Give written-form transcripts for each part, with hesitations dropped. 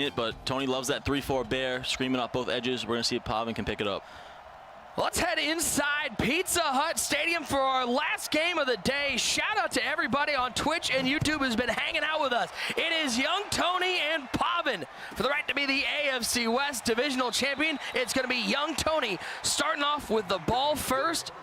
it, but Tony loves that 3-4 bear, screaming off both edges. We're going to see if Pavan can pick it up. Let's head inside Pizza Hut Stadium for our last game of the day. Shout out to everybody on Twitch and YouTube who's been hanging out with us. It is young Tony and Pavan for the right to be the AFC West divisional champion. It's going to be young Tony starting off with the ball first.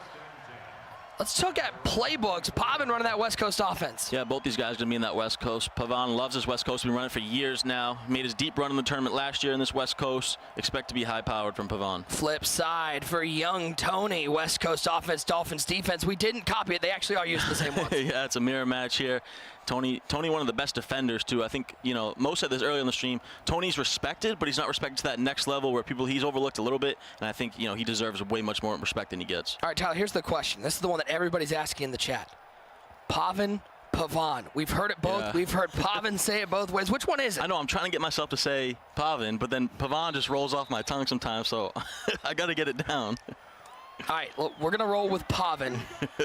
Let's look at playbooks. Pavan running that West Coast offense. Yeah, both these guys are going to be in that West Coast. Pavan loves his West Coast. We've been running for years now. Made his deep run in the tournament last year in this West Coast. Expect to be high-powered from Pavan. Flip side for young Tony. West Coast offense, Dolphins defense. We didn't copy it. They actually are using the same ones. Yeah, it's a mirror match here. Tony, one of the best defenders, too. I think, Mo said this earlier in the stream. Tony's respected, but he's not respected to that next level where he's overlooked a little bit. And I think, he deserves way much more respect than he gets. All right, Tyler, here's the question. This is the one that everybody's asking in the chat. Pavan, we've heard it both. Yeah. We've heard Pavan say it both ways. Which one is it? I know. I'm trying to get myself to say Pavan, but then Pavan just rolls off my tongue sometimes, so I got to get it down. All right, well, we're going to roll with Pavan.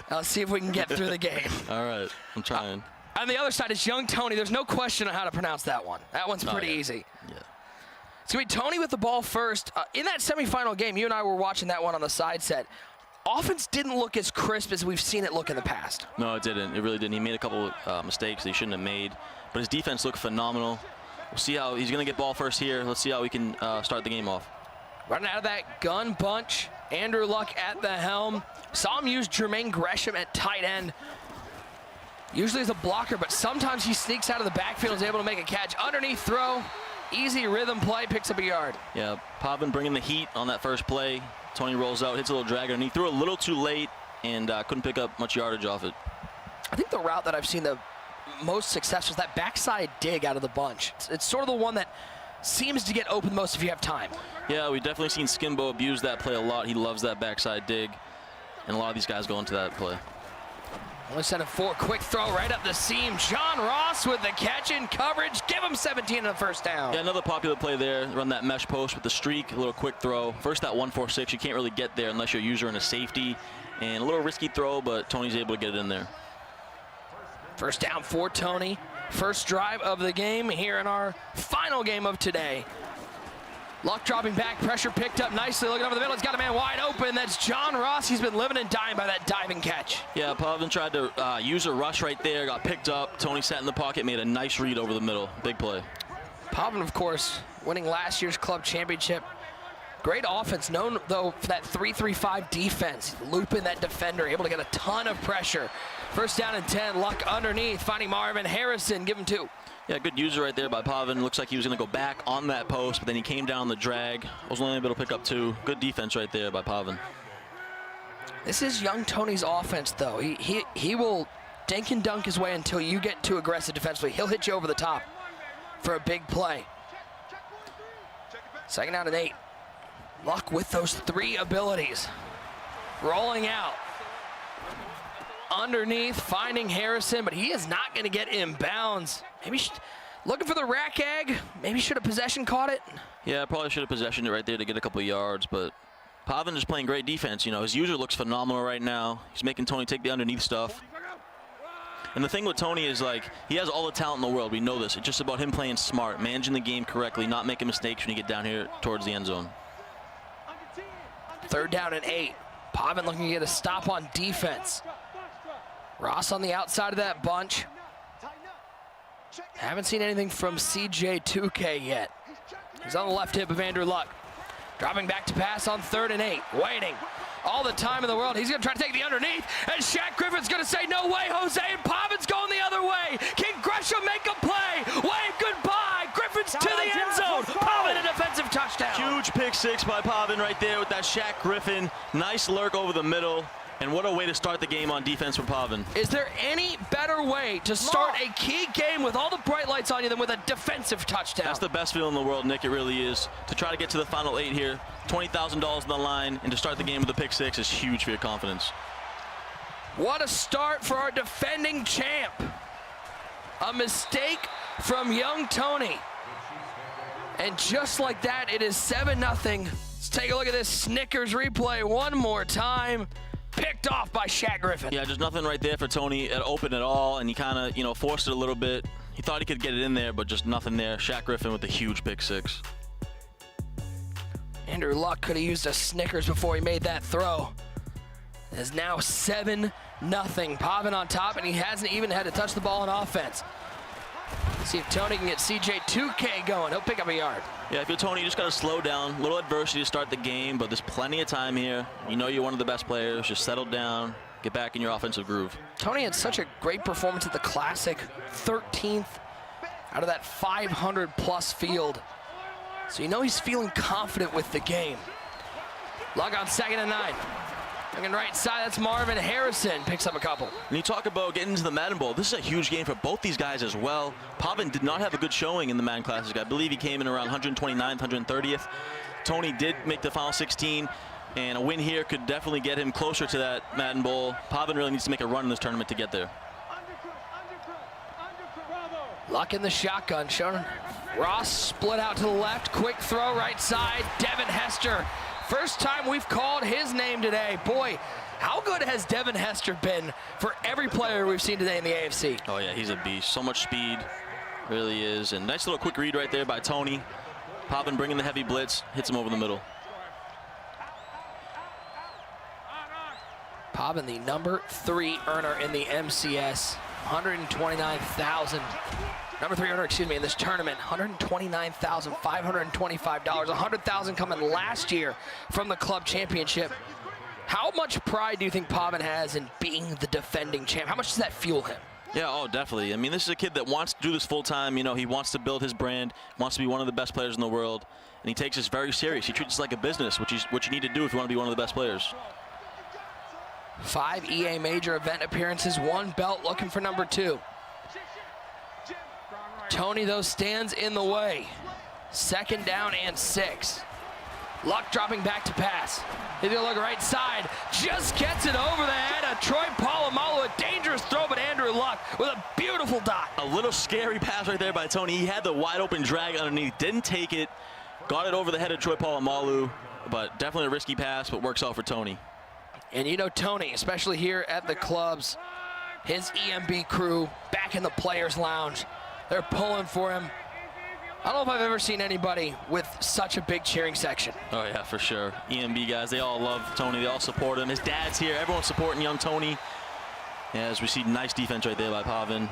Let's see if we can get through the game. All right, I'm trying. On the other side is young Tony. There's no question on how to pronounce that one. That one's pretty easy. Yeah. It's going to be Tony with the ball first. In that semifinal game, you and I were watching that one on the side set. Offense didn't look as crisp as we've seen it look in the past. No, it didn't. It really didn't. He made a couple mistakes that he shouldn't have made. But his defense looked phenomenal. We'll see how he's going to get ball first here. Let's see how we can start the game off. Running out of that gun bunch. Andrew Luck at the helm. Saw him use Jermaine Gresham at tight end. Usually as a blocker, but sometimes he sneaks out of the backfield and is able to make a catch. Underneath throw, easy rhythm play, picks up a yard. Yeah, Pavan bringing the heat on that first play. Tony rolls out, hits a little dragger, and he threw a little too late and couldn't pick up much yardage off it. I think the route that I've seen the most success was that backside dig out of the bunch. It's sort of the one that seems to get open most if you have time. Yeah, we've definitely seen Skimbo abuse that play a lot. He loves that backside dig, and a lot of these guys go into that play. Only sent a quick throw right up the seam. John Ross with the catch in coverage. Give him 17 on the first down. Yeah, another popular play there. Run that mesh post with the streak, a little quick throw. First that 1-4-6, you can't really get there unless you're a user in a safety. And a little risky throw, but Tony's able to get it in there. First down for Tony. First drive of the game here in our final game of today. Luck dropping back, pressure picked up nicely, looking over the middle. He's got a man wide open. That's John Ross. He's been living and dying by that diving catch. Yeah, Pavan tried to use a rush right there, got picked up. Tony sat in the pocket, made a nice read over the middle. Big play. Pavan, of course, winning last year's club championship. Great offense, known, though, for that 3-3-5 defense. Looping that defender, able to get a ton of pressure. First down and 10, Luck underneath, finding Marvin Harrison, give him 2. Yeah, good user right there by Pavan. Looks like he was going to go back on that post, but then he came down the drag. Was only able to pick up 2. Good defense right there by Pavan. This is young Tony's offense, though. He will dink and dunk his way until you get too aggressive defensively. He'll hit you over the top for a big play. Second down and 8. Luck with those 3 abilities. Rolling out. Underneath, finding Harrison, but he is not going to get inbounds. Maybe looking for the rack egg. Maybe should have possession caught it. Yeah, probably should have possessioned it right there to get a couple of yards, but Pavan is playing great defense. His user looks phenomenal right now. He's making Tony take the underneath stuff. And the thing with Tony is, he has all the talent in the world. We know this. It's just about him playing smart, managing the game correctly, not making mistakes when you get down here towards the end zone. Third down and 8. Pavan looking to get a stop on defense. Ross on the outside of that bunch. Haven't seen anything from CJ 2K yet. He's on the left hip of Andrew Luck. Dropping back to pass on 3rd and 8. Waiting. All the time in the world. He's going to try to take the underneath. And Shaq Griffin's going to say, no way, Jose. And Pavan's going the other way. Can Gresham make a play? Wave goodbye. Griffin's to the end zone. Pavan, a defensive touchdown. Huge pick 6 by Pavan right there with that Shaq Griffin. Nice lurk over the middle. And what a way to start the game on defense for Pavan. Is there any better way to start a key game with all the bright lights on you than with a defensive touchdown? That's the best feeling in the world, Nick. It really is. To try to get to the final 8 here, $20,000 on the line, and to start the game with a pick 6 is huge for your confidence. What a start for our defending champ. A mistake from young Tony. And just like that, it is 7-0. Let's take a look at this Snickers replay one more time. Picked off by Shaq Griffin. Yeah, just nothing right there for Tony open at all, and he kind of, forced it a little bit. He thought he could get it in there, but just nothing there. Shaq Griffin with a huge pick six. Andrew Luck could have used a Snickers before he made that throw. It is now 7-0. Pavan on top, and he hasn't even had to touch the ball on offense. See if Tony can get CJ 2K going. He'll pick up a yard. Yeah, if you're Tony, you just got to slow down. A little adversity to start the game, but there's plenty of time here. You know you're one of the best players. Just settle down. Get back in your offensive groove. Tony had such a great performance at the Classic. 13th out of that 500-plus field. So you know he's feeling confident with the game. Luck on 2nd and 9. Looking right side, that's Marvin Harrison. Picks up a couple. When you talk about getting into the Madden Bowl, this is a huge game for both these guys as well. Pavan did not have a good showing in the Madden Classic. I believe he came in around 129th, 130th. Tony did make the final 16, and a win here could definitely get him closer to that Madden Bowl. Pavan really needs to make a run in this tournament to get there. Luck in the shotgun, showing Ross split out to the left. Quick throw right side, Devin Hester. First time we've called his name today. Boy, how good has Devin Hester been for every player we've seen today in the AFC? Oh yeah, he's a beast. So much speed, really is. And nice little quick read right there by Tony. Pavan bringing the heavy blitz, hits him over the middle. Pavan, the number 3 earner in the MCS, 129,000. Number 3 earner, excuse me, in this tournament, $129,525. $100,000 coming last year from the club championship. How much pride do you think Pavan has in being the defending champ? How much does that fuel him? Yeah, oh, definitely. I mean, this is a kid that wants to do this full time. You know, he wants to build his brand, wants to be one of the best players in the world, and he takes this very serious. He treats this like a business, which is what you need to do if you want to be one of the best players. 5 EA major event appearances, 1 belt, looking for number 2. Tony, though, stands in the way. 2nd down and 6. Luck dropping back to pass. He's gonna look right side. Just gets it over the head of Troy Polamalu. A dangerous throw, but Andrew Luck with a beautiful dot. A little scary pass right there by Tony. He had the wide open drag underneath. Didn't take it. Got it over the head of Troy Polamalu. But definitely a risky pass, but works out for Tony. And you know Tony, especially here at the clubs, his EMB crew back in the players' lounge. They're pulling for him. I don't know if I've ever seen anybody with such a big cheering section. Oh, yeah, for sure. EMB guys, they all love Tony. They all support him. His dad's here. Everyone's supporting young Tony. Yeah, as we see, nice defense right there by Pavan.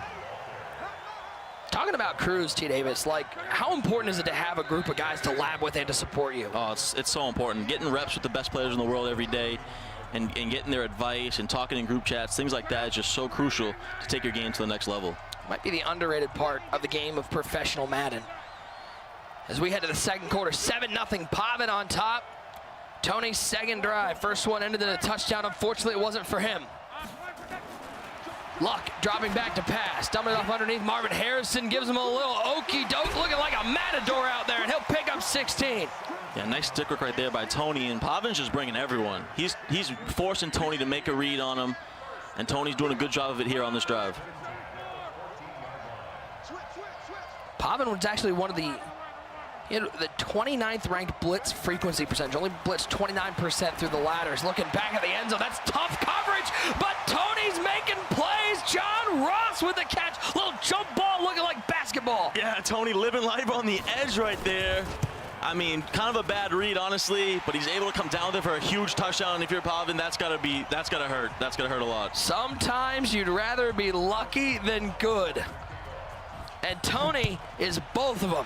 Talking about crews, T. Davis, like, how important is it to have a group of guys to lab with and to support you? Oh, it's so important. Getting reps with the best players in the world every day and getting their advice and talking in group chats, things like that is just so crucial to take your game to the next level. Might be the underrated part of the game of professional Madden. As we head to the 2nd quarter, 7-0, Pavan on top. Tony's 2nd drive. First one ended in a touchdown. Unfortunately, it wasn't for him. Luck dropping back to pass. Dumping it off underneath. Marvin Harrison gives him a little okey-doke, looking like a matador out there, and he'll pick up 16. Yeah, nice stick work right there by Tony, and Pavan's just bringing everyone. He's forcing Tony to make a read on him, and Tony's doing a good job of it here on this drive. Pavan was actually one of the 29th ranked blitz frequency percentage. Only blitzed 29% through the ladders. Looking back at the end zone, that's tough coverage, but Tony's making plays. John Ross with the catch. Little jump ball looking like basketball. Yeah, Tony living life on the edge right there. I mean, kind of a bad read, honestly, but he's able to come down there for a huge touchdown. If you're Pavan, that's gotta hurt. That's gonna hurt a lot. Sometimes you'd rather be lucky than good. And Tony is both of them.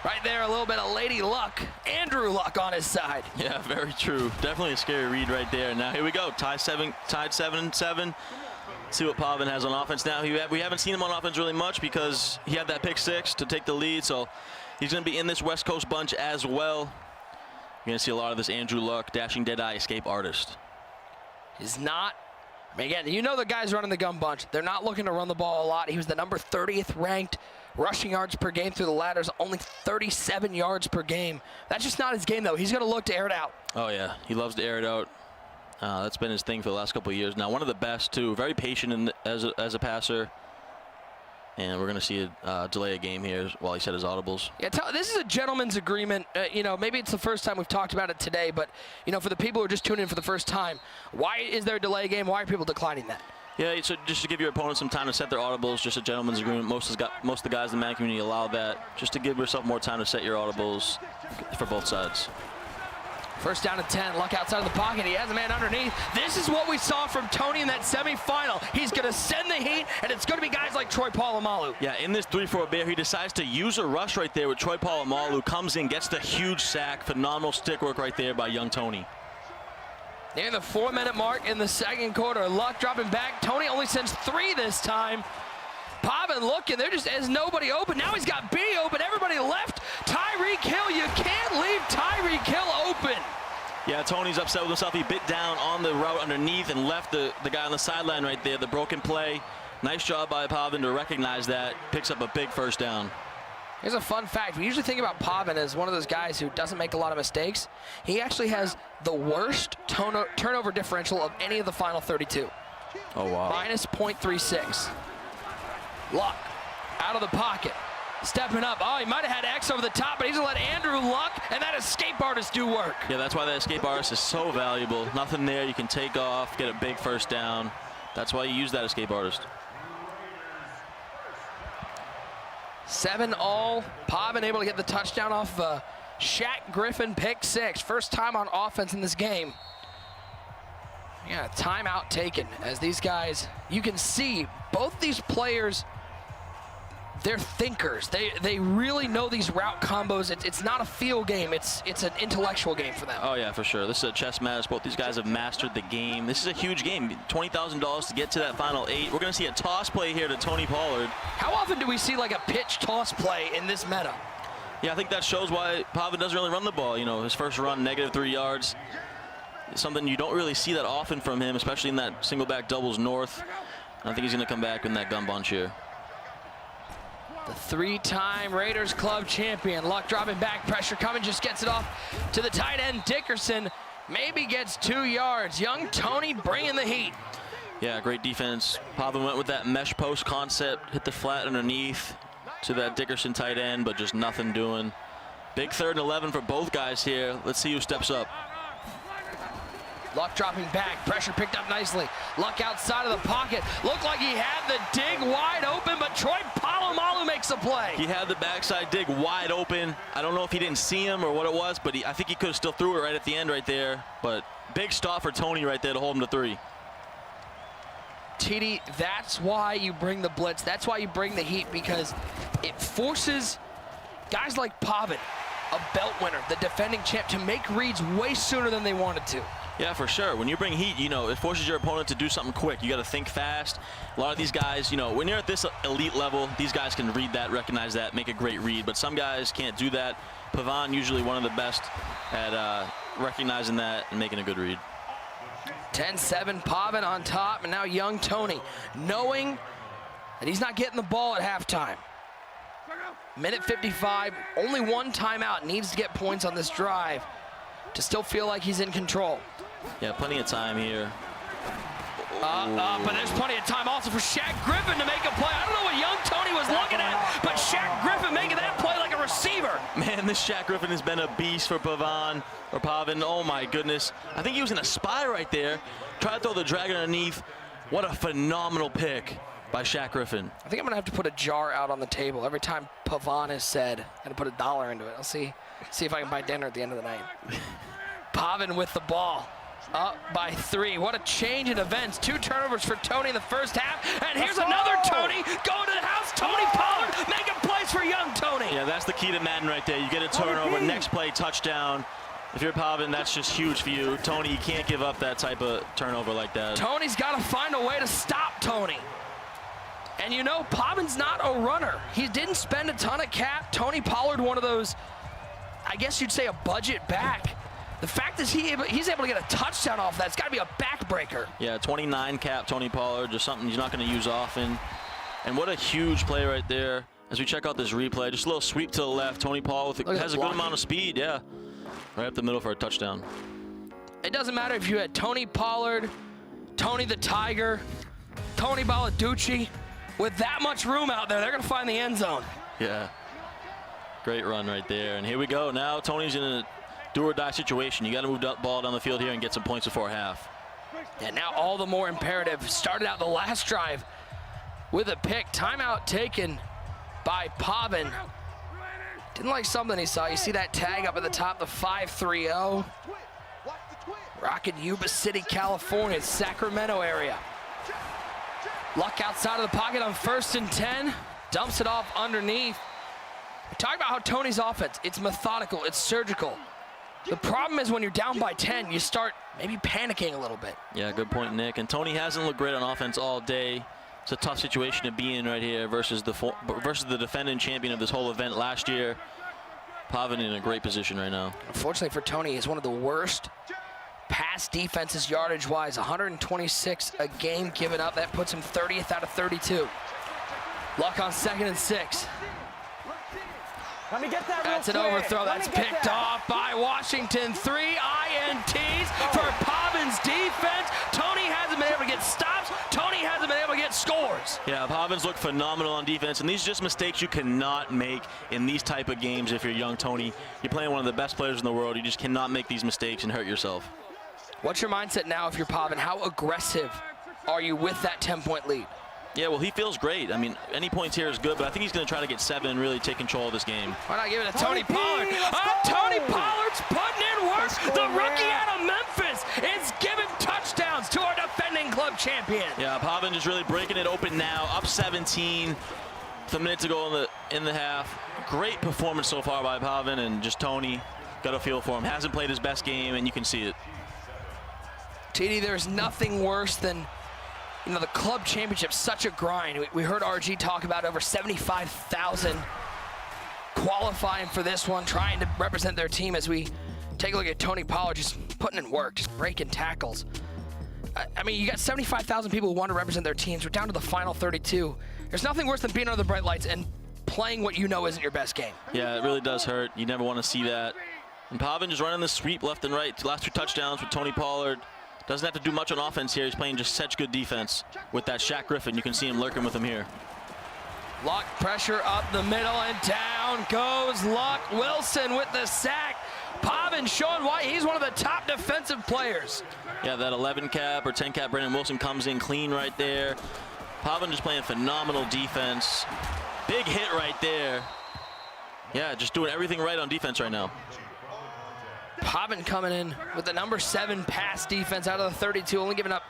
Right there, a little bit of Lady Luck. Andrew Luck on his side. Yeah, very true. Definitely a scary read right there. Now here we go. Tied 7-7. See what Pavan has on offense now. We haven't seen him on offense really much because he had that pick 6 to take the lead. So he's going to be in this West Coast bunch as well. You're going to see a lot of this Andrew Luck, dashing dead-eye escape artist. Is not. I mean, again, you know the guys running the gun bunch. They're not looking to run the ball a lot. He was the number 30th ranked rushing yards per game through the ladders, only 37 yards per game. That's just not his game, though. He's going to look to air it out. Oh, yeah. He loves to air it out. That's been his thing for the last couple of years. Now, one of the best, too. Very patient as a passer. And we're going to see a delay a game here while he set his audibles. Yeah, this is a gentleman's agreement. You know, maybe it's the first time we've talked about it today, but, you know, for the people who are just tuning in for the first time, why is there a delay game? Why are people declining that? Yeah, so just to give your opponent some time to set their audibles, just a gentleman's agreement. Most of the guys in the Madden community allow that, just to give yourself more time to set your audibles for both sides. First down and 10, Luck outside of the pocket. He has a man underneath. This is what we saw from Tony in that semifinal. He's going to send the heat, and it's going to be guys like Troy Polamalu. Yeah, in this 3-4 bear, he decides to use a rush right there with Troy Polamalu. Comes in, gets the huge sack. Phenomenal stick work right there by young Tony. Near the 4-minute mark in the second quarter, Luck dropping back. Tony only sends 3 this time. Pavan looking, there just is nobody open. Now he's got B open, everybody left. Tyreek Hill, you can't leave Tyreek Hill open. Yeah, Tony's upset with himself. He bit down on the route underneath and left the guy on the sideline right there, the broken play. Nice job by Pavan to recognize that. Picks up a big first down. Here's a fun fact. We usually think about Pavan as one of those guys who doesn't make a lot of mistakes. He actually has the worst turnover differential of any of the final 32. Oh, wow. Minus .36. Luck out of the pocket. Stepping up. Oh, he might have had X over the top, but he's going to let Andrew Luck and that escape artist do work. Yeah, that's why that escape artist is so valuable. Nothing there. You can take off, get a big first down. That's why you use that escape artist. 7-all. Pavan able to get the touchdown off Shaq Griffin pick 6. First time on offense in this game. Yeah, timeout taken as these guys, you can see both these players, they're thinkers. They really know these route combos. It's not a feel game. It's an intellectual game for them. Oh, yeah, for sure. This is a chess match. Both these guys have mastered the game. This is a huge game. $20,000 to get to that final 8. We're going to see a toss play here to Tony Pollard. How often do we see like a pitch toss play in this meta? Yeah, I think that shows why Pavan doesn't really run the ball. You know, his first run, -3 yards. Something you don't really see that often from him, especially in that single back doubles north. I think he's going to come back in that gun bunch here. The 3-time Raiders Club champion. Luck dropping back, pressure coming, just gets it off to the tight end Dickerson. Maybe gets 2 yards. Young Tony bringing the heat. Yeah, great defense. Pavan went with that mesh post concept, hit the flat underneath to that Dickerson tight end, but just nothing doing. Big 3rd and 11 for both guys here. Let's see who steps up. Luck dropping back, pressure picked up nicely. Luck outside of the pocket. Looked like he had the dig wide open, but Troy Polamalu makes a play. He had the backside dig wide open. I don't know if he didn't see him or what it was, but I think he could have still threw it right at the end right there. But big stop for Tony right there to hold him to 3. TD, that's why you bring the blitz. That's why you bring the heat, because it forces guys like Pavan, a belt winner, the defending champ, to make reads way sooner than they wanted to. Yeah, for sure. When you bring heat, you know, it forces your opponent to do something quick. You got to think fast. A lot of these guys, you know, when you're at this elite level, these guys can read that, recognize that, make a great read. But some guys can't do that. Pavan, usually one of the best at recognizing that and making a good read. 10-7, Pavan on top, and now young Tony, knowing that he's not getting the ball at halftime. Minute 55, only 1 timeout, needs to get points on this drive to still feel like he's in control. Yeah, plenty of time here. But there's plenty of time also for Shaq Griffin to make a play. I don't know what young Tony was looking at, but Shaq Griffin making that play like a receiver. Man, this Shaq Griffin has been a beast for Pavan. Oh my goodness. I think he was in a spy right there. Try to throw the drag underneath. What a phenomenal pick by Shaq Griffin. I think I'm gonna have to put a jar out on the table every time Pavan is said. I'm gonna put $1 into it. I'll see if I can buy dinner at the end of the night. Pavan with the ball. Up by 3. What a change in events. 2 turnovers for Tony in the first half. And here's another Tony going to the house. Tony Pollard making plays for young Tony. Yeah, that's the key to Madden right there. You get a turnover, next play, touchdown. If you're Pavan, that's just huge for you. Tony, you can't give up that type of turnover like that. Tony's got to find a way to stop Tony. And you know, Pavan's not a runner. He didn't spend a ton of cap. Tony Pollard, one of those, I guess you'd say a budget back. The fact is he's able to get a touchdown off that. It's got to be a backbreaker. Yeah, 29 cap Tony Pollard, just something he's not going to use often. And what a huge play right there. As we check out this replay, just a little sweep to the left. Tony Pollard has a good amount of speed, yeah. Right up the middle for a touchdown. It doesn't matter if you had Tony Pollard, Tony the Tiger, Tony Baladucci. With that much room out there, they're going to find the end zone. Yeah. Great run right there. And here we go. Now Tony's in a do-or-die situation. You got to move that ball down the field here and get some points before half. And now all the more imperative. Started out the last drive with a pick. Timeout taken by Pavan. Didn't like something he saw. You see that tag up at the top, the 530. Rocking Yuba City, California, Sacramento area. Luck outside of the pocket on 1st and 10. Dumps it off underneath. We talk about how Tony's offense, it's methodical, it's surgical. The problem is when you're down by 10, you start maybe panicking a little bit. Yeah, good point, Nick. And Tony hasn't looked great on offense all day. It's a tough situation to be in right here versus the defending champion of this whole event last year. Pavan in a great position right now. Unfortunately for Tony, he's one of the worst pass defenses yardage-wise. 126 a game given up. That puts him 30th out of 32. Luck on 2nd and 6. Let me get that. That's an overthrow. That's picked off by Washington. 3 INTs for Pavan's defense. Tony hasn't been able to get stops. Tony hasn't been able to get scores. Yeah, Pavan's looked phenomenal on defense, and these are just mistakes you cannot make in these type of games if you're young Tony. You're playing one of the best players in the world. You just cannot make these mistakes and hurt yourself. What's your mindset now if you're Pavan? How aggressive are you with that 10-point lead? Yeah, well, he feels great. I mean, any points here is good, but I think he's going to try to get 7 and really take control of this game. Why not give it to Tony Pollard? Tony Pollard's putting in work. The rookie out of Memphis is giving touchdowns to our defending club champion. Yeah, Pavan just really breaking it open now, up 17 with a minute to go in the half. Great performance so far by Pavan, and just Tony, got a feel for him. Hasn't played his best game, and you can see it. TD, there's nothing worse than, you know, the club championship, such a grind. We heard RG talk about over 75,000 qualifying for this one, trying to represent their team as we take a look at Tony Pollard just putting in work, just breaking tackles. I mean, you got 75,000 people who want to represent their teams. We're down to the final 32. There's nothing worse than being under the bright lights and playing what you know isn't your best game. Yeah, it really does hurt. You never want to see that. And Pavan just running the sweep left and right. Last 2 touchdowns with Tony Pollard. Doesn't have to do much on offense here. He's playing just such good defense with that Shaq Griffin. You can see him lurking with him here. Luck, pressure up the middle, and down goes Luck. Wilson with the sack. Pavan showing why he's one of the top defensive players. Yeah, that 11 cap or 10 cap Brandon Wilson comes in clean right there. Pavan just playing phenomenal defense. Big hit right there. Yeah, just doing everything right on defense right now. Pavan coming in with the number 7 pass defense out of the 32, only giving up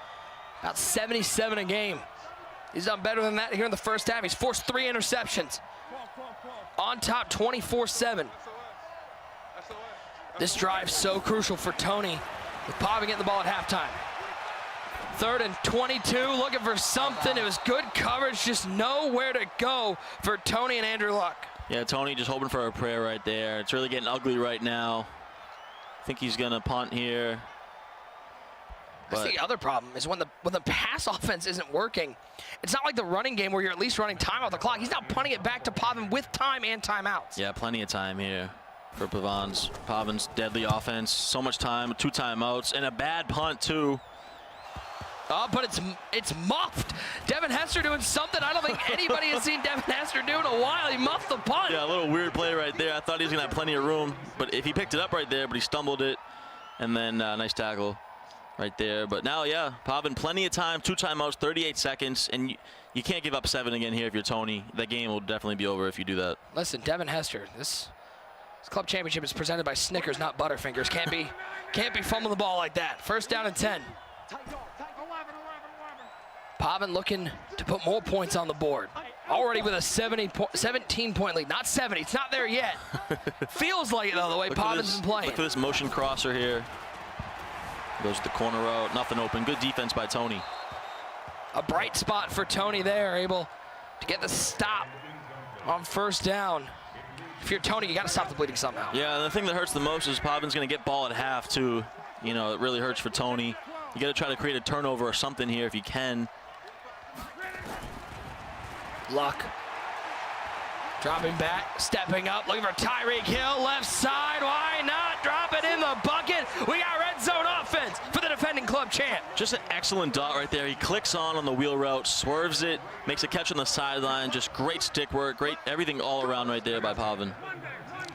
about 77 a game. He's done better than that here in the first half. He's forced 3 interceptions. On top 24-7. This drive so crucial for Tony, with Pavan getting the ball at halftime. 3rd and 22, looking for something. It was good coverage, just nowhere to go for Tony and Andrew Luck. Yeah, Tony just hoping for a prayer right there. It's really getting ugly right now. I think he's gonna punt here. That's the other problem, is when the pass offense isn't working, it's not like the running game where you're at least running time off the clock. He's now punting it back to Pavan with time and timeouts. Yeah, plenty of time here for Pavan's deadly offense. So much time, 2 timeouts, and a bad punt too. Oh, but it's muffed. Devin Hester doing something I don't think anybody has seen Devin Hester do in a while. He muffed the punt. Yeah, a little weird play right there. I thought he was going to have plenty of room, but if he picked it up right there, but he stumbled it, and then nice tackle right there. But now, yeah, Pavan, plenty of time, 2 timeouts, 38 seconds, and you can't give up 7 again here if you're Tony. That game will definitely be over if you do that. Listen, Devin Hester, this club championship is presented by Snickers, not Butterfingers. Can't be fumbling the ball like that. 1st down and 10. Pavan looking to put more points on the board. Already with a 17-point lead. Not 70, it's not there yet. Feels like it though, the way Pavan's been playing. Look for this motion crosser here. Goes to the corner route, nothing open. Good defense by Tony. A bright spot for Tony there, able to get the stop on 1st down. If you're Tony, you got to stop the bleeding somehow. Yeah, and the thing that hurts the most is Pavan's going to get ball at half too. You know, it really hurts for Tony. You got to try to create a turnover or something here if you can. Luck. Dropping back, stepping up, looking for Tyreek Hill, left side. Why not? Drop it in the bucket. We got red zone offense for the defending club champ. Just an excellent dot right there. He clicks on the wheel route, swerves it, makes a catch on the sideline. Just great stick work, great everything all around right there by Pavan.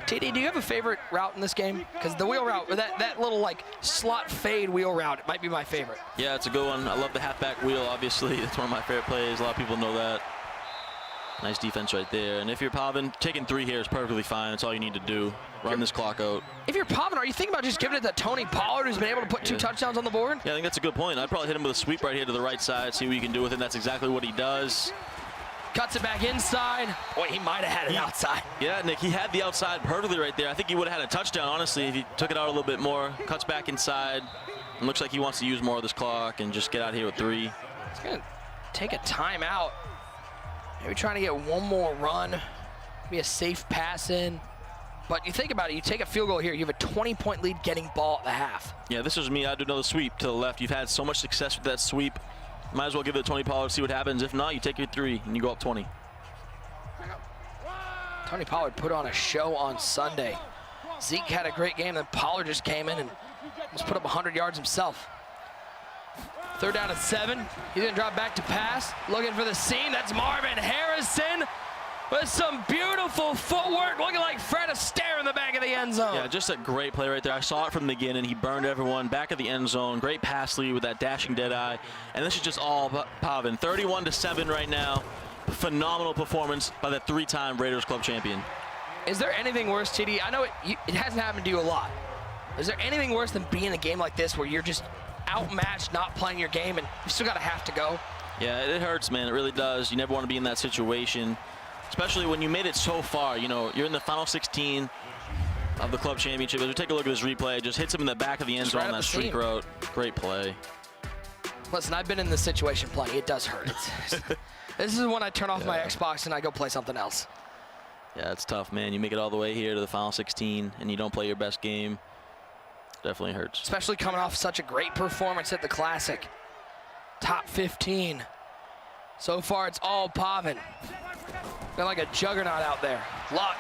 TD, do you have a favorite route in this game? Because the wheel route, that little like slot fade wheel route, it might be my favorite. Yeah, it's a good one. I love the halfback wheel, obviously. It's one of my favorite plays. A lot of people know that. Nice defense right there. And if you're Pavan, taking 3 here is perfectly fine. That's all you need to do. Run this clock out. If you're Pavan, are you thinking about just giving it to Tony Pollard, who's been able to put 2 touchdowns on the board? Yeah, I think that's a good point. I'd probably hit him with a sweep right here to the right side, see what you can do with it. That's exactly what he does. Cuts it back inside. Boy, he might have had it outside. Yeah, Nick, he had the outside perfectly right there. I think he would have had a touchdown, honestly, if he took it out a little bit more. Cuts back inside. It looks like he wants to use more of this clock and just get out here with 3. He's going to take a timeout. Maybe trying to get one more run. Be a safe pass in. But you think about it, you take a field goal here, you have a 20-point lead getting ball at the half. Yeah, this is me. I'd do another sweep to the left. You've had so much success with that sweep. Might as well give it to Tony Pollard, see what happens. If not, you take your 3 and you go up 20. Tony Pollard put on a show on Sunday. Zeke had a great game, then Pollard just came in and almost put up 100 yards himself. 3rd down and 7. He's gonna drop back to pass. Looking for the seam. That's Marvin Harrison with some beautiful footwork, looking like Fred Astaire in the back of the end zone. Yeah, just a great play right there. I saw it from the beginning. He burned everyone back at the end zone. Great pass lead with that dashing dead eye. And this is just all Pavan. 31-7 right now. Phenomenal performance by the 3-time Raiders Club champion. Is there anything worse, TD? I know it hasn't happened to you a lot. Is there anything worse than being in a game like this where you're just outmatched, not playing your game, and you still got a half to go? Yeah, it hurts, man. It really does. You never want to be in that situation, especially when you made it so far. You know, you're in the final 16 of the club championship. As we take a look at this replay, just hits him in the back of the end zone on that streak route. Great play. Listen, I've been in this situation plenty. It does hurt. This is when I turn off my Xbox and I go play something else. Yeah, it's tough, man. You make it all the way here to the final 16 and you don't play your best game. Definitely hurts. Especially coming off such a great performance at the Classic. Top 15. So far, it's all Pavan. Been like a juggernaut out there. Luck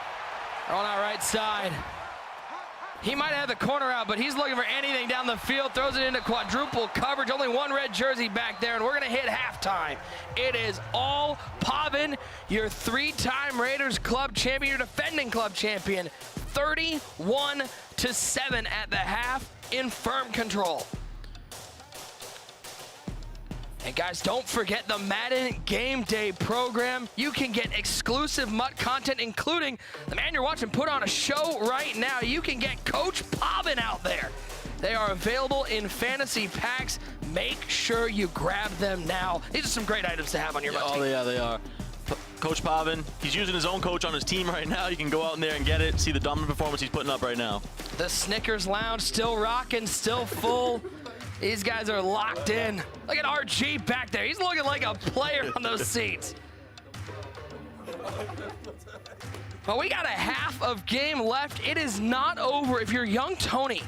on our right side. He might have the corner out, but he's looking for anything down the field. Throws it into quadruple coverage. Only one red jersey back there, and we're going to hit halftime. It is all Pavan, your 3-time Raiders Club champion, your defending club champion. 31-7 at the half in firm control. And guys, don't forget the Madden Game Day program. You can get exclusive MUT content, including the man you're watching put on a show right now. You can get Coach Pavan out there. They are available in fantasy packs. Make sure you grab them now. These are some great items to have on your MUT team. Oh, yeah, they are. Coach Pavan, he's using his own coach on his team right now. You can go out in there and get it. See the dominant performance he's putting up right now. The Snickers Lounge still rocking, still full. These guys are locked in. Look at RG back there. He's looking like a player on those seats. Well, we got a half of game left. It is not over. If you're young Tony,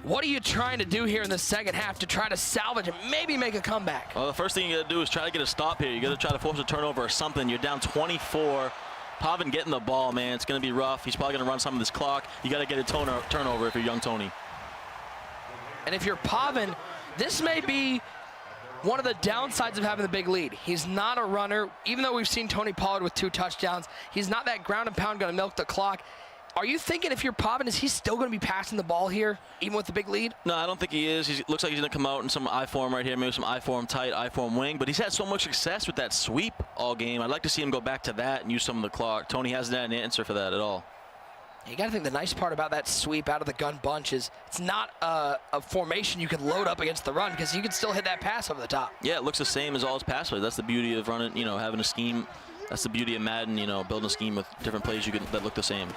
what are you trying to do here in the second half to try to salvage and maybe make a comeback? Well, the first thing you got to do is try to get a stop here. You got to try to force a turnover or something. You're down 24. Pavan getting the ball, man. It's going to be rough. He's probably going to run some of this clock. You got to get a turnover if you're young Tony. And if you're Pavan, this may be one of the downsides of having the big lead. He's not a runner. Even though we've seen Tony Pollard with 2 touchdowns, he's not that ground and pound going to milk the clock. Are you thinking if you're Pavan, is he still going to be passing the ball here, even with the big lead? No, I don't think he is. He looks like he's going to come out in some I-form right here, maybe some I-form tight, I-form wing. But he's had so much success with that sweep all game. I'd like to see him go back to that and use some of the clock. Tony hasn't had an answer for that at all. You got to think the nice part about that sweep out of the gun bunch is it's not a formation you can load up against the run because you can still hit that pass over the top. Yeah, it looks the same as all his pass plays. That's the beauty of running, you know, having a scheme. That's the beauty of Madden, you know, building a scheme with different plays that look the same.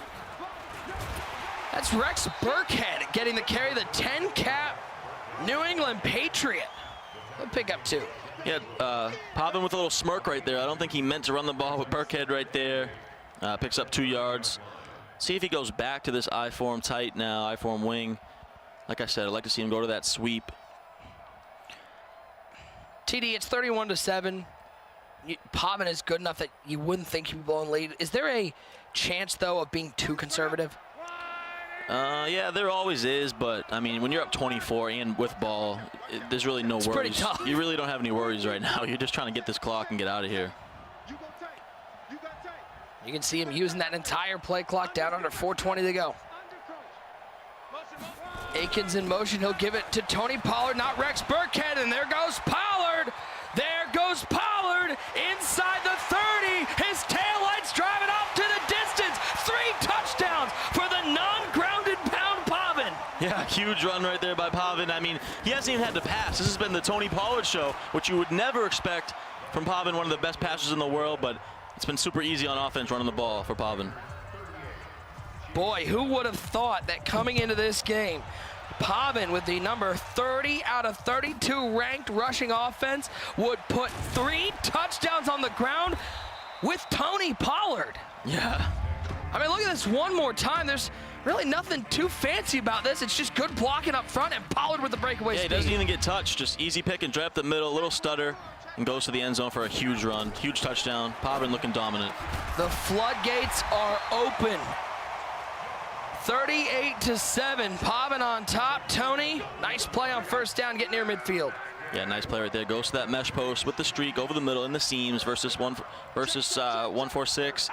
That's Rex Burkhead getting the carry, the 10 cap New England Patriot. He'll pick up 2. Yeah, Pavan with a little smirk right there. I don't think he meant to run the ball with Burkhead right there. Picks up 2 yards. See if he goes back to this I-form tight now, I-form wing. Like I said, I'd like to see him go to that sweep. TD, it's 31-7. Pavan is good enough that you wouldn't think he'd be blowing lead. Is there a chance, though, of being too conservative? Yeah, there always is, but, I mean, when you're up 24 and with ball, there's really no worries. It's pretty tough. You really don't have any worries right now. You're just trying to get this clock and get out of here. You can see him using that entire play clock down under 4:20 to go. Aikens in motion, he'll give it to Tony Pollard, not Rex Burkhead, and there goes Pollard. There goes Pollard inside the 30. His taillights driving off to the distance. 3 touchdowns for the non-grounded pound Pavan. Yeah, huge run right there by Pavan. I mean, he hasn't even had to pass. This has been the Tony Pollard show, which you would never expect from Pavan, one of the best passers in the world, but it's been super easy on offense running the ball for Pavan. Boy, who would have thought that coming into this game, Pavan with the number 30 out of 32 ranked rushing offense would put 3 touchdowns on the ground with Tony Pollard. Yeah. I mean, look at this one more time. There's really nothing too fancy about this. It's just good blocking up front and Pollard with the breakaway speed. He doesn't even get touched. Just easy pick and drop the middle, little stutter, and goes to the end zone for a huge run. Huge touchdown. Pavan looking dominant. The floodgates are open. 38-7, Pavan on top. Tony, nice play on first down, get near midfield. Yeah, nice play right there. Goes to that mesh post with the streak over the middle in the seams versus 1-4-6.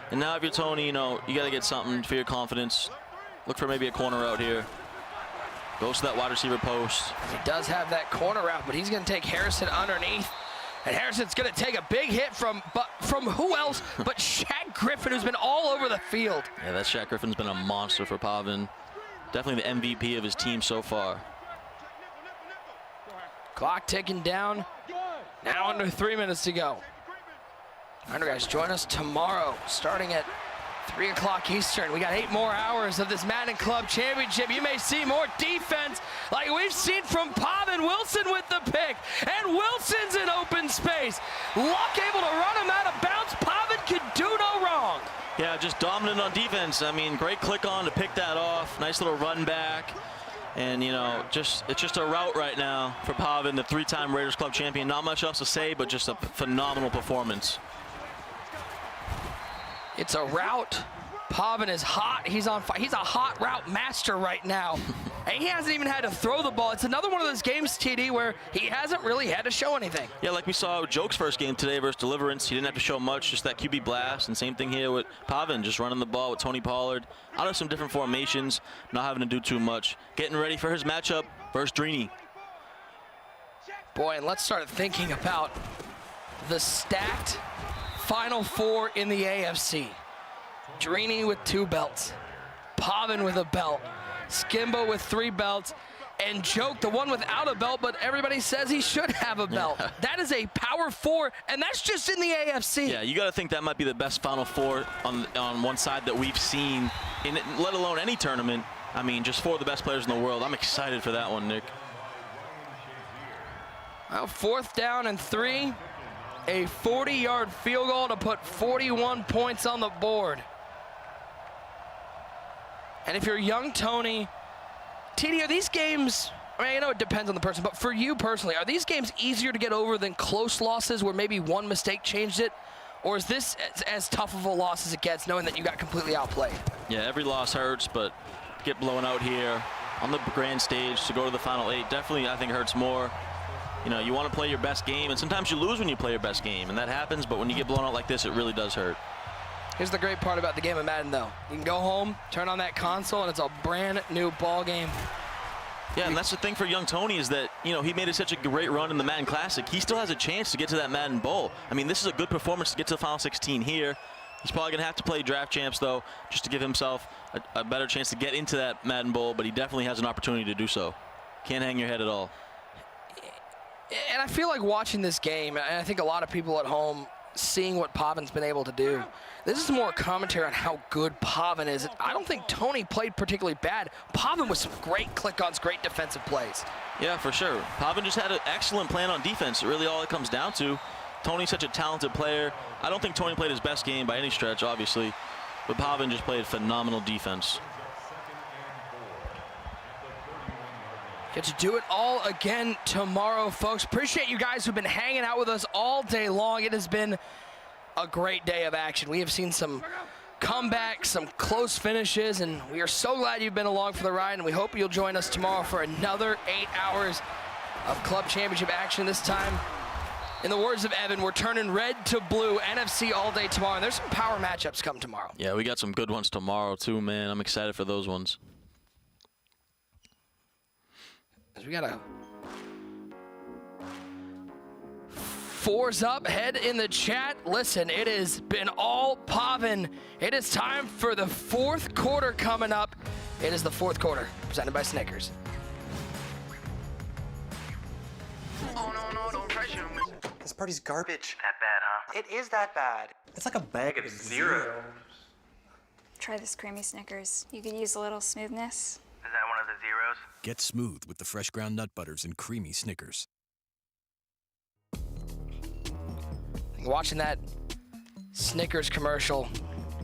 And now if you're Tony, you know, you got to get something for your confidence. Look for maybe a corner out here. Goes to that wide receiver post. He does have that corner route, but he's going to take Harrison underneath. And Harrison's going to take a big hit from who else but Shaq Griffin, who's been all over the field. Yeah, that Shaq Griffin's been a monster for Pavan. Definitely the MVP of his team so far. Clock ticking down. Now under 3 minutes to go. Remember, guys, join us tomorrow starting at 3 o'clock Eastern. We got 8 more hours of this Madden Club Championship. You may see more defense like we've seen from Pavan. Wilson with the pick, and Wilson's in open space. Luck able to run him out of bounds. Pavan could do no wrong. Yeah, just dominant on defense. I mean, great click on to pick that off. Nice little run back. And, you know, it's just a route right now for Pavan, the 3-time Raiders Club champion. Not much else to say, but just a phenomenal performance. It's a route. Pavan is hot. He's on fire. He's a hot route master right now. And he hasn't even had to throw the ball. It's another one of those games, TD, where he hasn't really had to show anything. Yeah, like we saw Joke's first game today versus Deliverance. He didn't have to show much, just that QB blast. And same thing here with Pavan, just running the ball with Tony Pollard. Out of some different formations, not having to do too much. Getting ready for his matchup versus Drini. Boy, and let's start thinking about the stacked Final Four in the AFC. Drini with 2 belts, Pavan with a belt, Skimbo with 3 belts, and Joke, the one without a belt, but everybody says he should have a belt. Yeah. That is a Power 4, and that's just in the AFC. Yeah, you got to think that might be the best Final Four on one side that we've seen, in let alone any tournament. I mean, just 4 of the best players in the world. I'm excited for that one, Nick. Well, 4th down and 3. A 40-yard field goal to put 41 points on the board. And if you're young Tony, TD, are these games, I mean, I know it depends on the person, but for you personally, are these games easier to get over than close losses where maybe one mistake changed it? Or is this as tough of a loss as it gets, knowing that you got completely outplayed? Yeah, every loss hurts, but to get blown out here on the grand stage to go to the Final 8 definitely, I think, hurts more. You know, you want to play your best game, and sometimes you lose when you play your best game, and that happens, but when you get blown out like this, it really does hurt. Here's the great part about the game of Madden, though. You can go home, turn on that console, and it's a brand new ball game. Yeah, and that's the thing for young Tony is that, you know, he made such a great run in the Madden Classic. He still has a chance to get to that Madden Bowl. I mean, this is a good performance to get to the Final 16 here. He's probably going to have to play draft champs, though, just to give himself a better chance to get into that Madden Bowl, but he definitely has an opportunity to do so. Can't hang your head at all. And I feel like watching this game, and I think a lot of people at home seeing what Pavan's been able to do, this is more commentary on how good Pavan is. I don't think Tony played particularly bad. Pavan with some great click-ons, great defensive plays. Yeah, for sure. Pavan just had an excellent plan on defense. Really all it comes down to. Tony's such a talented player. I don't think Tony played his best game by any stretch, obviously, but Pavan just played phenomenal defense. Get to do it all again tomorrow, folks. Appreciate you guys who've been hanging out with us all day long. It has been a great day of action. We have seen some comebacks, some close finishes, and we are so glad you've been along for the ride, and we hope you'll join us tomorrow for another 8 hours of Club Championship action, this time In the words of Evan, we're turning red to blue, NFC all day tomorrow. And there's some power matchups come tomorrow. Yeah, we got some good ones tomorrow too, man. I'm excited for those ones. We got a fours up, head in the chat. Listen, it has been all Pavan. It is time for the fourth quarter coming up. It is the fourth quarter, presented by Snickers. Oh, no, don't pressure me. This party's garbage. That bad, huh? It is that bad. It's like a bag of zero. Try this creamy Snickers. You could use a little smoothness. Is that one of the zeros? Get smooth with the fresh ground nut butters and creamy Snickers. Watching that Snickers commercial,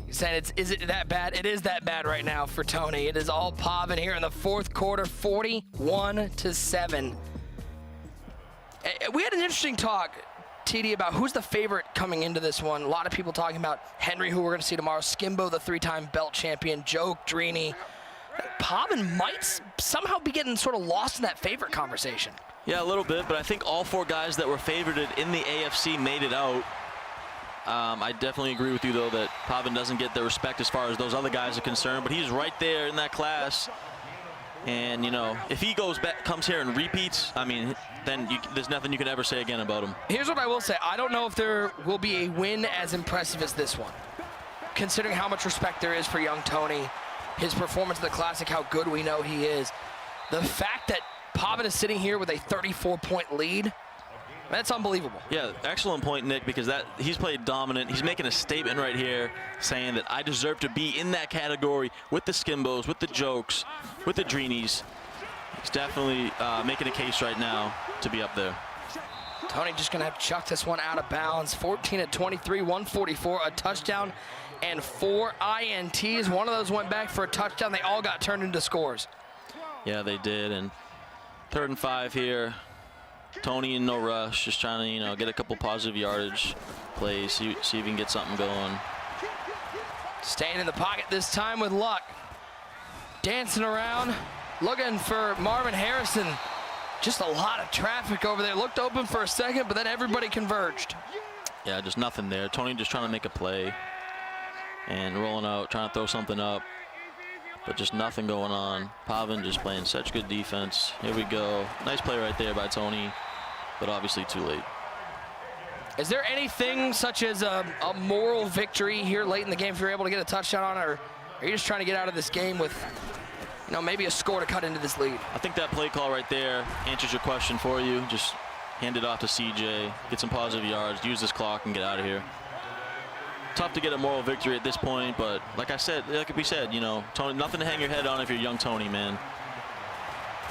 you're saying, is it that bad? It is that bad right now for Tony. It is all Pavan here in the fourth quarter, 41-7. We had an interesting talk, TD, about who's the favorite coming into this one. A lot of people talking about Henry, who we're going to see tomorrow, Skimbo, the three-time belt champion, Joe Drini. Pavan might somehow be getting sort of lost in that favorite conversation. Yeah, a little bit, but I think all four guys that were favorited in the AFC made it out. I definitely agree with you, though, that Pavan doesn't get the respect as far as those other guys are concerned, but he's right there in that class. And, you know, if he goes back, comes here and repeats, I mean, then there's nothing you can ever say again about him. Here's what I will say. I don't know if there will be a win as impressive as this one, considering how much respect there is for young Tony, his performance in the Classic, how good we know he is. The fact that Pavan is sitting here with a 34-point lead, that's unbelievable. Yeah, excellent point, Nick, because he's played dominant. He's making a statement right here saying that I deserve to be in that category with the Skimbos, with the Jokes, with the Dreenies. He's definitely making a case right now to be up there. Tony just going to have to chuck this one out of bounds. 14-23, 144, a touchdown, and 4 INTs. One of those went back for a touchdown. They all got turned into scores. Yeah, they did. And 3rd and 5 here. Tony in no rush, just trying to, you know, get a couple positive yardage plays, see if he can get something going. Staying in the pocket this time with luck. Dancing around, looking for Marvin Harrison. Just a lot of traffic over there. Looked open for a second, but then everybody converged. Yeah, just nothing there. Tony just trying to make a play and rolling out, trying to throw something up, but just nothing going on. Pavan just playing such good defense. Here we go. Nice play right there by Tony, but obviously too late. Is there anything such as a moral victory here late in the game if you're able to get a touchdown on it, or are you just trying to get out of this game with, you know, maybe a score to cut into this lead? I think that play call right there answers your question for you. Just hand it off to CJ, get some positive yards, use this clock, and get out of here. Tough to get a moral victory at this point, but like we said, you know, Tony, nothing to hang your head on if you're young Tony, man.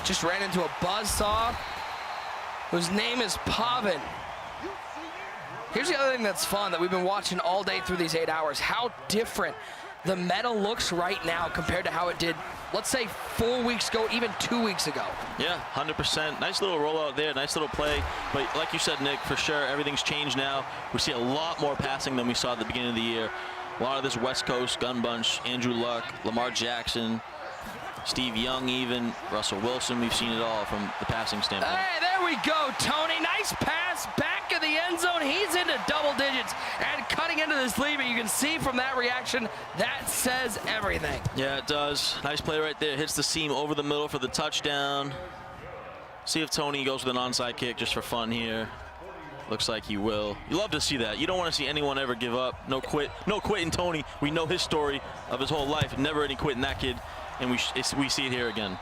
Just ran into a buzzsaw whose name is Pavan. Here's the other thing that's fun that we've been watching all day through these 8 hours, how different the medal looks right now compared to how it did, let's say, 4 weeks ago, even 2 weeks ago. Yeah, 100%. Nice little rollout there, nice little play. But like you said, Nick, for sure, everything's changed now. We see a lot more passing than we saw at the beginning of the year. A lot of this West Coast gun bunch, Andrew Luck, Lamar Jackson, Steve Young even, Russell Wilson. We've seen it all from the passing standpoint. Hey, there we go, Tony. Nice pass back of the end zone. He's into double digits and cutting into this lead, but you can see from that reaction, that says everything. Yeah, it does. Nice play right there. Hits the seam over the middle for the touchdown. See if Tony goes with an onside kick just for fun here. Looks like he will. You love to see that. You don't want to see anyone ever give up. No quit in Tony. We know his story of his whole life. Never any quit in that kid. And we see it here again.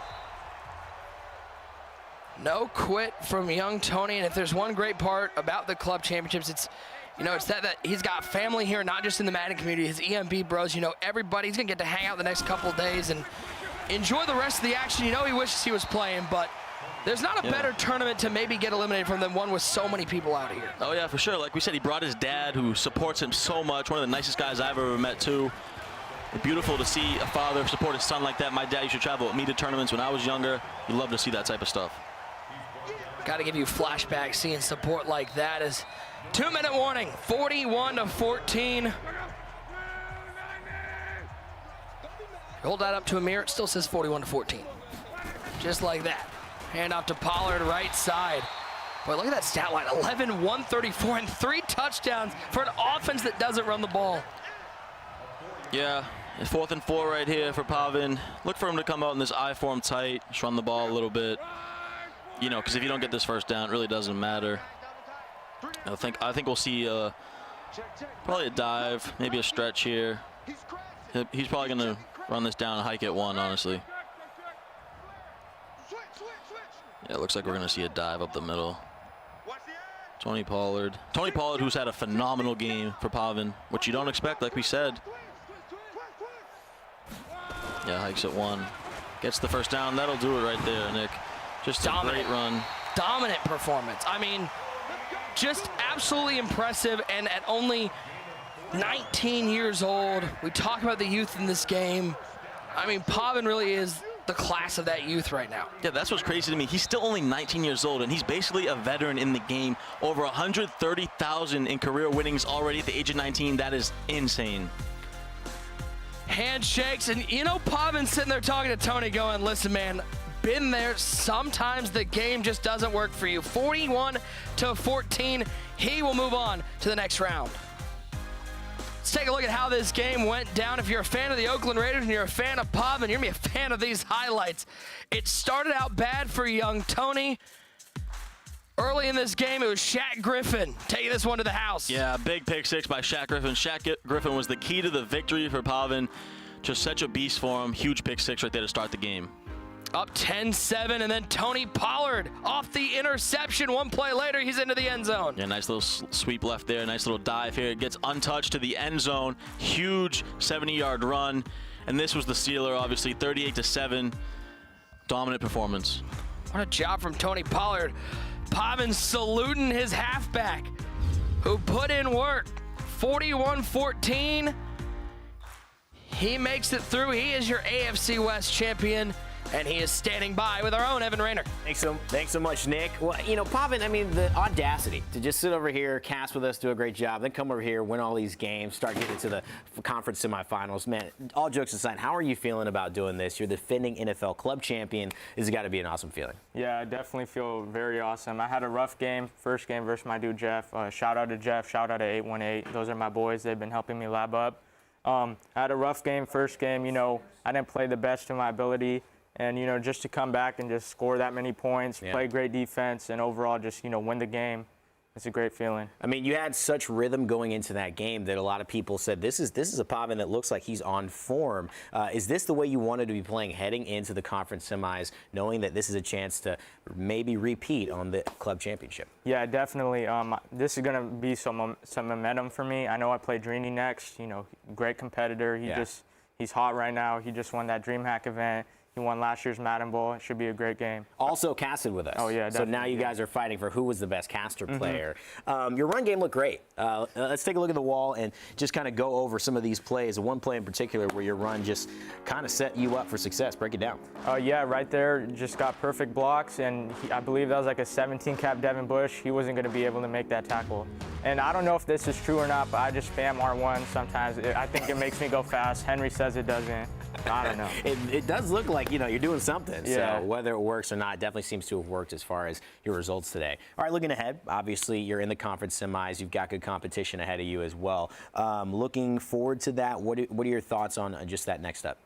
No quit from young Tony, and if there's one great part about the club championships, it's, you know, it's that he's got family here, not just in the Madden community. His EMB bros, you know, everybody's gonna get to hang out the next couple of days and enjoy the rest of the action. You know, he wishes he was playing, but there's not a better tournament to maybe get eliminated from than one with so many people out here. Oh yeah, for sure. Like we said, he brought his dad, who supports him so much. One of the nicest guys I've ever met too. Beautiful to see a father support his son like that. My dad used to travel with me to tournaments when I was younger. You love to see that type of stuff. Got to give you flashbacks seeing support like that. As 2-minute warning, 41-14. Hold that up to a mirror, it still says 41-14. Just like that. Hand off to Pollard, right side. Boy, look at that stat line, 11, 134, and 3 touchdowns for an offense that doesn't run the ball. Yeah, 4th and 4 right here for Pavan. Look for him to come out in this I form tight, just run the ball a little bit. You know, because if you don't get this first down, it really doesn't matter. I think we'll see probably a dive, maybe a stretch here. He's probably going to run this down and hike at 1, honestly. Yeah, it looks like we're going to see a dive up the middle. Tony Pollard, who's had a phenomenal game for Pavan, which you don't expect, like we said. Yeah, hikes at 1. Gets the first down. That'll do it right there, Nick. Just a great run. Dominant performance. I mean, just absolutely impressive. And at only 19 years old, we talk about the youth in this game. I mean, Pavan really is the class of that youth right now. Yeah, that's what's crazy to me. He's still only 19 years old, and he's basically a veteran in the game. Over 130,000 in career winnings already at the age of 19. That is insane. Handshakes, and you know, Pavan's sitting there talking to Tony going, listen, man, been there. Sometimes the game just doesn't work for you. 41-14, he will move on to the next round. Let's take a look at how this game went down. If you're a fan of the Oakland Raiders and you're a fan of Pavan, you're going to be a fan of these highlights. It started out bad for young Tony. Early in this game, it was Shaq Griffin taking this one to the house. Yeah, big pick 6 by Shaq Griffin. Shaq Griffin was the key to the victory for Pavan. Just such a beast for him. Huge pick 6 right there to start the game. Up 10-7, and then Tony Pollard off the interception. One play later, he's into the end zone. Yeah, nice little sweep left there. Nice little dive here. It gets untouched to the end zone. Huge 70-yard run. And this was the sealer, obviously, 38-7. Dominant performance. What a job from Tony Pollard. Pavan saluting his halfback, who put in work. 41-14. He makes it through. He is your AFC West champion, and he is standing by with our own Evan Rayner. Thanks so much, Nick. Well, you know, Pavan, I mean, the audacity to just sit over here, cast with us, do a great job, then come over here, win all these games, start getting into the conference semifinals. Man, all jokes aside, how are you feeling about doing this? You're the defending NFL club champion. This has got to be an awesome feeling. Yeah, I definitely feel very awesome. I had a rough game, first game versus my dude Jeff. Shout out to Jeff, shout out to 818. Those are my boys. They've been helping me lab up. I had a rough game, first game. You know, I didn't play the best to my ability. And, you know, just to come back and just score that many points, play great defense, and overall just, you know, win the game, it's a great feeling. I mean, you had such rhythm going into that game that a lot of people said, this is a Pavan that looks like he's on form. Is this the way you wanted to be playing heading into the conference semis, knowing that this is a chance to maybe repeat on the club championship? Yeah, definitely. This is going to be some momentum for me. I know I play Drini next, you know, great competitor. He's hot right now. He just won that DreamHack event. He won last year's Madden Bowl. It should be a great game. Also casted with us. Oh, yeah, So now you guys are fighting for who was the best caster player. Your run game looked great. Let's take a look at the wall and just kind of go over some of these plays. One play in particular where your run just kind of set you up for success. Break it down. Yeah, right there, just got perfect blocks, and I believe that was like a 17-cap Devin Bush. He wasn't going to be able to make that tackle. And I don't know if this is true or not, but I just spam R1 sometimes. I think it makes me go fast. Henry says it doesn't. I don't know. It does look like, you know, you're doing something. Yeah. So whether it works or not, it definitely seems to have worked as far as your results today. All right, looking ahead, obviously you're in the conference semis. You've got good competition ahead of you as well. Looking forward to that. What are your thoughts on just that next step?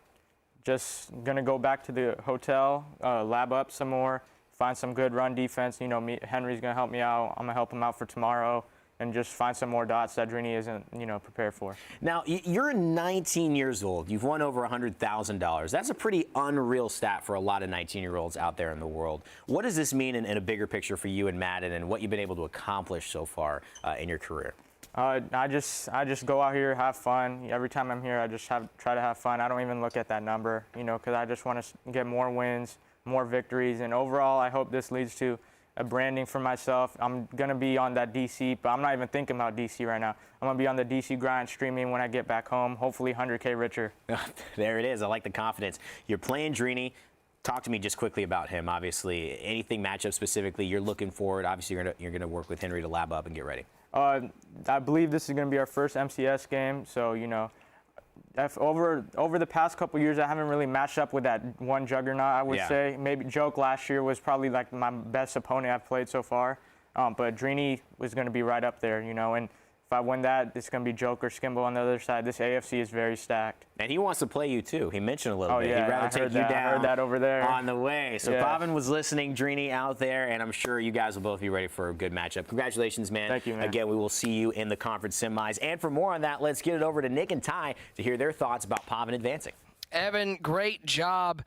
Just going to go back to the hotel, lab up some more, find some good run defense. You know, Henry's going to help me out. I'm going to help him out for tomorrow. And just find some more dots that Drini isn't, you know, prepared for. Now, you're 19 years old. You've won over $100,000. That's a pretty unreal stat for a lot of 19-year-olds out there in the world. What does this mean in a bigger picture for you and Madden, and what you've been able to accomplish so far in your career? I just go out here, have fun. Every time I'm here, I just try to have fun. I don't even look at that number, you know, because I just want to get more wins, more victories. And overall, I hope this leads to a branding for myself. I'm going to be on that DC, but I'm not even thinking about DC right now. I'm going to be on the DC grind streaming when I get back home, hopefully 100K richer. There it is. I like the confidence. You're playing Drini. Talk to me just quickly about him. Obviously, anything matchup specifically you're looking forward. Obviously, you're going to work with Henry to lab up and get ready. I believe this is going to be our first MCS game, so, you know, over the past couple years, I haven't really matched up with that one juggernaut, I would say. Maybe Joke last year was probably like my best opponent I've played so far. But Drini was going to be right up there, you know, and if I win that, it's going to be Joker, Skimble on the other side. This AFC is very stacked. And he wants to play you, too. He mentioned a little bit. Yeah, He'd rather take you down. I heard that over there. On the way. So Yeah. Pavan was listening, Drini out there, and I'm sure you guys will both be ready for a good matchup. Congratulations, man. Thank you, man. Again, we will see you in the conference semis. And for more on that, let's get it over to Nick and Ty to hear their thoughts about Pavan advancing. Evan, great job